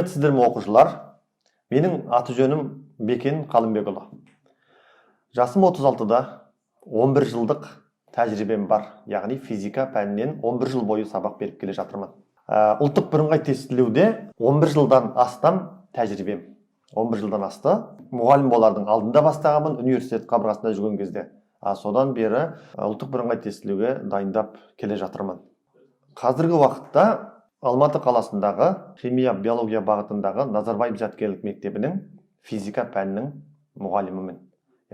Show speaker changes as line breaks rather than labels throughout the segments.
Сәлеметсіздер ме оқушылар? Менің аты жөнім Бекен Қалымбекұлы. Жасым 36-да, 11 жылдық тәжірибем бар. Яғни физика пәнінен 11 жыл бойы сабақ беріп келе жатырмын. Ұлттық бірыңғай тестілеуде 11 жылдан астам тәжірибем. 11 жылдан асты. Мұғалім болардың алдында бастағанмын университет қабырғасында жүрген кезде. Содан бері ұлттық бірыңғай тестілеуге дайындап келе жатырмын. Қазіргі уақытта Алматы қаласындағы химия биология бағытындағы Назарбаев зияткерлік мектебінің физика пәнінің мұғалімімін.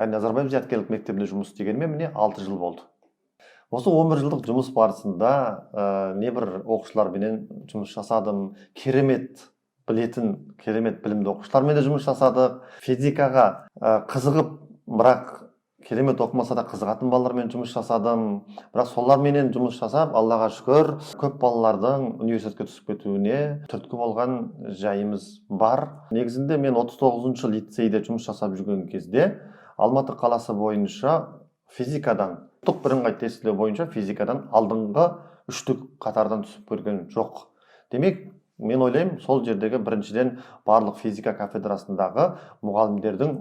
Яғни Назарбаев зияткерлік мектебінде жұмыс істегеніме міне 6 жыл болды. Осы 11 жылдық жұмыс барысында небір оқушылармен жұмыс жасадым. Керемет білетін, керемет білімді оқушылармен де жұмыс жасадық. Физикаға қызығып, бірақ керемет оқымаса да қызығатын балалармен жұмыс жасадым. Бірақ соларменен жұмыс жасап, Аллаға шүкір, көп балалардың университетке түсіп кетуіне түрткі болған жайымыз бар. Негізінде мен 39-шы лицейде жұмыс жасап жүрген кезде Алматы қаласы бойынша физикадан, ұлттық бірыңғай тестілеу бойынша физикадан алдыңғы үштік қатардан түсіп көрген жоқ. Демек, мен ойлаймын, сол жердегі біріншіден барлық физика кафедрасындағы мұғалімдердің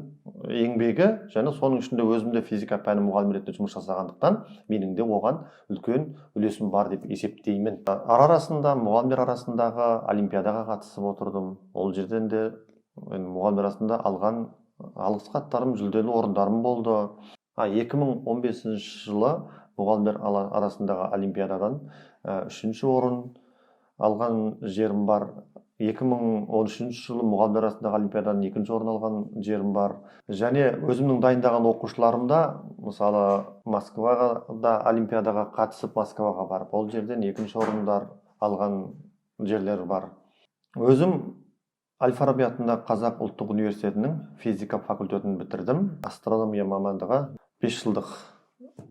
еңбегі, және соның ішінде өзімде физика пәні мұғалім ретінде жұмыс жасағандықтан менің де оған үлкен үлесім бар деп есептеймін. Арасында мұғалімдер арасындағы олимпиадаға қатысып отырдым. Ол жерден де мұғалімдер арасында алған алғыс хаттарым, жүлделі орындарым болды. 2015 жылы мұғалімдер арасындағы олимпиададан 3-ші орын алған жерім бар. 2013 жылы мұғалімдер арасындағы олимпиададан 2-ші орын алған жерім бар. Және өзімнің дайындаған оқушыларымда, мысалы, Москвада олимпиадаға қатысып, Москваға барып, ол жерден 2-ші орындар алған жерлер бар. Өзім Әл-Фараби атындағы Қазақ ұлттық университетінің физика факультетін бітірдім. Астрономия мамандығы 5 жылдық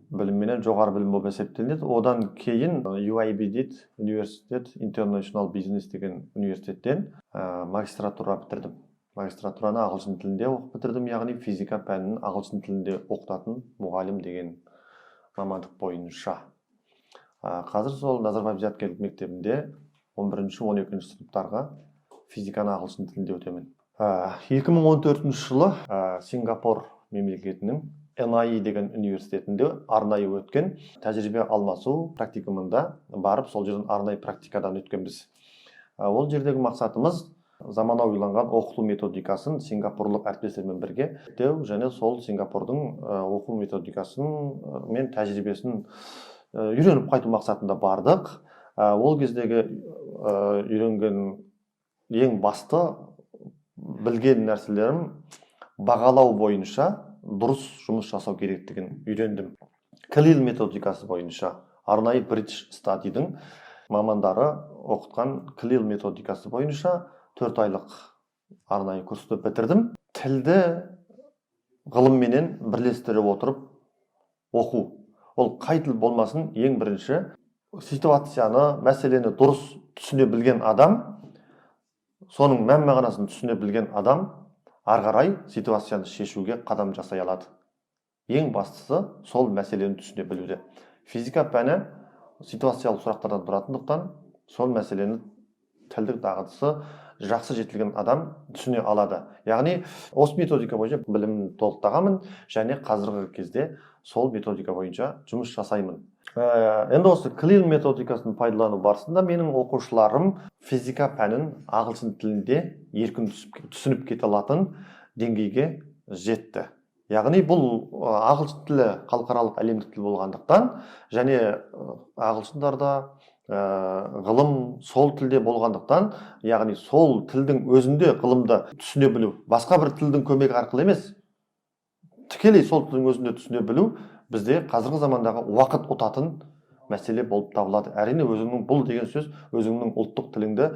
білімменен жоғары білім болып есептелінеді. Одан кейін UIB дейді, университет International Business деген университеттен магистратура бітірдім. Магистратураны ағылшын тілінде оқып бітірдім, яғни физика пәнін ағылшын тілінде оқытатын мұғалім деген мамандық бойынша. Қазір сол Назарбаев зияткерлік мектебінде 11-12 сыныптарға физиканы ағылшын тілінде өтемін. 2014 жылы Сингапур мемлекетінің NIE деген университетінде арнайы өткен тәжірибе алмасу практикумында барып, сол жерден арнайы практикадан өткенбіз. Ол жердегі мақсатымыз заманауиланған оқыту методикасын сингапурлық әріптестермен бірге және сол Сингапурдың оқу методикасын мен тәжірибесін үйреніп қайту мақсатында бардық. Ол кездегі үйренген ең басты білген нәрселерім бағалау бойынша дұрыс жұмыс жасау керектігін үйрендім. Клил методикасы бойынша арнайы British Study'дің мамандары оқытқан Клил методикасы бойынша 4 айлық арнайы курсты бітірдім. Тілді ғылымменен бірлестіре отырып оқу. Ол қай тіл болмасын, ең бірінші ситуацияны, мәселені дұрыс түсіне білген адам, соның мән-мағынасын түсіне білген адам арғарай ситуацияны шешуге қадам жасай алады. Ең бастысы сол мәселені түсіне білуде. Физика пәні ситуациялық сұрақтардан тұратындықтан сол мәселені тілдік дағдысы жақсы жетілген адам түсіне алады. Яғни осы методика бойынша білімін толықтағанмын және қазіргі кезде сол методика бойынша жұмыс жасаймын. Енді осы Клил методикасын пайдалану барысында менің оқушыларым физика пәнін ағылшын тілінде еркін түсініп кете алатын деңгейге жетті. Яғни бұл ағылшын тілі халықаралық әлемдік тіл болғандықтан және ағылшындарда ғылым сол тілде болғандықтан, яғни сол тілдің өзінде ғылымды түсіне білу, басқа бір тілдің көмегі арқылы емес, тікелей сол тілдің өзінде түсіне білу бізде қазіргі замандағы уақыт ұтатын мәселе болып табылады. Әрине өзіңнің бұл деген сөз өзіңнің ұлттық тіліңді,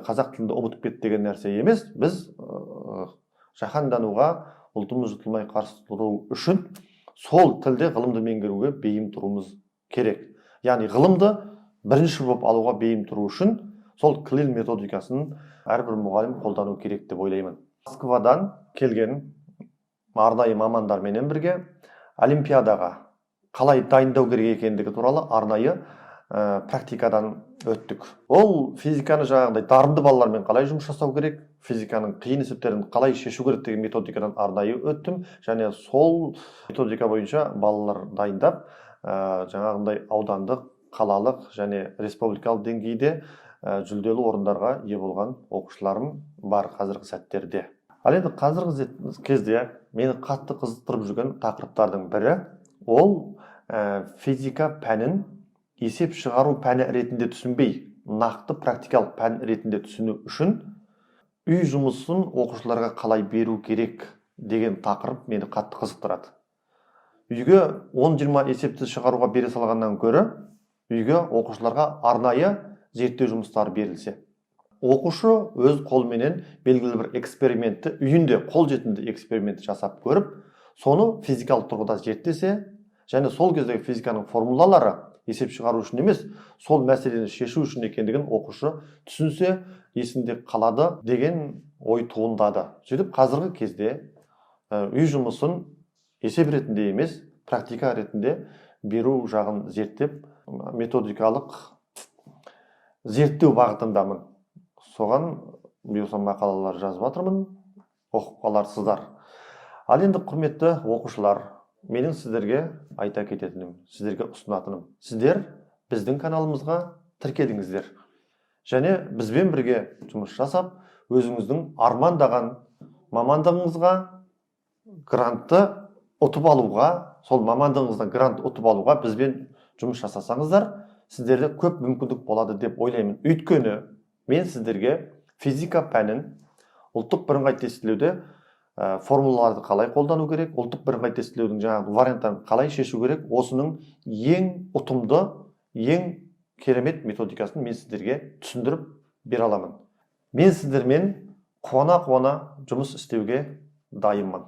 қазақ тілінде ұмытып кет деген нәрсе емес. Біз жаһандануға ұлтымыз жұтылмай қарсы тұру үшін сол тілде ғылымды меңгеруге бейім тұруымыз керек. Яғни ғылымды бірінші болып алуға бейім тұру үшін сол Клил методикасын әрбір мұғалім қолдану керек деп ойлаймын. Москвадан келген арнайы мамандарменен бірге олимпиадаға қалай дайындау керек екендігі туралы арнайы практикадан өттік. Ол физиканы жаңағыдай дарынды балалармен қалай жұмыс жасау керек, физиканың қиын есептерін қалай шешу керек деген методикадан арнайы өттім. Және сол методика бойынша балалар дайындап, жаңағындай аудандық, қалалық және республикалық деңгейде жүлделі орындарға ие болған оқушыларым бар қазіргі сәттерде. Ал енді қазіргі кезде мені қатты қызықтырып жүрген тақырыптардың бірі ол физика пәнін есеп шығару пәні ретінде түсінбей, нақты практикалық пән ретінде түсіну үшін үй жұмысын оқушыларға қалай беру керек деген тақырып мені қатты қызықтырады. Үйге 10-20 есепті шығаруға бере салғаннан көрі, үйге оқушыларға арнайы зерттеу жұмыстары берілсе. Оқушы өз қолменен белгілі бір экспериментті, үйінде қолжетімді экспериментті жасап көріп, соны физикалық тұрғыда зерттесе, және сол кездегі физиканың формулалары есеп шығару үшін емес, сол мәселені шешу үшін екендігін оқушы түсінсе, есінде қалады деген ой туындады. Сөйтіп қазіргі кезде үй жұмысын есеп ретінде емес, практика ретінде беру жағын зерттеп, методикалық зерттеу бағытындамын. Соған бұйырса мақалалар жазып жатырмын, оқып қаларсыздар. Ал енді құрметті оқушылар, менің сіздерге айта кететінім, сіздерге ұсынатыным, сіздер біздің каналымызға тіркеліңіздер. Және бізбен бірге жұмыс жасап, өзіңіздің армандаған мамандығыңызға грантты ұтып алуға, сол мамандығыңыздан грант ұтып алуға бізбен жұмыс жасасаңыздар, сіздерде көп мүмкіндік болады деп ойлаймын. Өйткені мен сіздерге физика пәнін ұлттық бірыңғай тестілеуде формулаларды қалай қолдану керек, ұлттық бірыңғай тестілеудің жаңағы варианттарын қалай шешу керек, осының ең ұтымды, ең керемет методикасын мен сіздерге түсіндіріп бере аламын. Мен сіздермен қуана жұмыс істеуге дайынмын.